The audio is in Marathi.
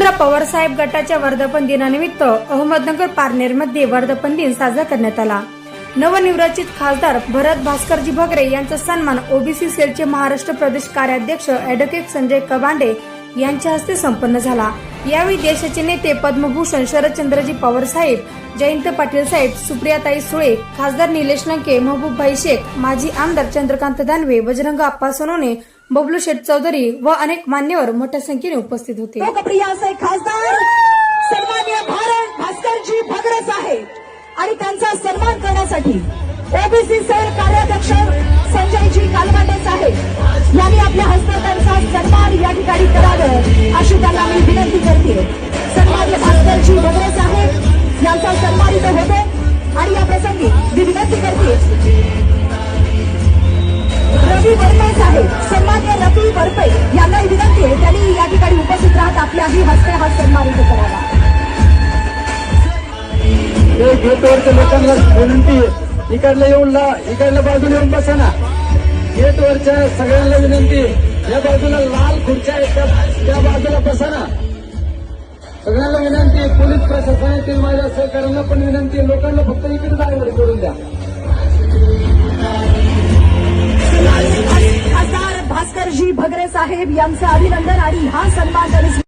यशवंतराव पवारसाहेब गटाच्या वर्धापन दिनानिमित्त अहमदनगर पारनेरमध्ये वर्धापन दिन साजरा करण्यात आला। नवनिर्वाचित खासदार भरत भास्करजी भगरे यांचा सन्मान ओबीसी सेलचे महाराष्ट्र प्रदेश कार्याध्यक्ष ॲडव्होकेट संजय कबांडे यांच्या हस्ते संपन्न झाला। यावेळी देशाचे नेते पद्मभूषण शरदचंद्रजी पवार साहेब, जयंत पाटील साहेब, सुप्रियाताई सुळे, खासदार निलेश लंके, महबूबभाई शेख, माजी आमदार चंद्रकांत दानवे, बजरंग आप्पा सोनवणे, बबलू शेठ चौधरी व अनेक मान्यवर मोठ्या संख्येने उपस्थित होते। खासदार सन्माननीय भरत भास्करजी भगरे साहेब आणि त्यांचा सन्मान करण्यासाठी ओबीसी सेल कार्याध्यक्ष संजयजी कालमांडे साहेब यांनी आपल्या हस्ते त्यांचा सन्मान या ठिकाणी करावं अशी त्यांना मी विनंती करते। सन्माननीय भास्करजी भगरे साहेब यांचा सन्मानित होते आणि या प्रसंगी मी विनंती करते रवी वरपे साहेब, सन्माननीय रवी वरपे यांनाही विनंती आहे त्यांनी या ठिकाणी उपस्थित राहत आपल्याही हस्ते हा सन्मानित करावा। गेटवरच्या लोकांना विनंती, इकडल्या बाजूला येऊन बसा ना। गेटवरच्या सगळ्यांना विनंती, या बाजूला लाल खुर्च्या आहेत त्या बाजूला बसा ना। सगळ्यांना विनंती, पोलीस प्रशासनातील माझ्या सहकार्यांना पण विनंती, लोकांना फक्त इकडे जागेवर करून द्या। खासदार भास्करजी भगरे साहेब यांचं अभिनंदन आणि हा सन्मान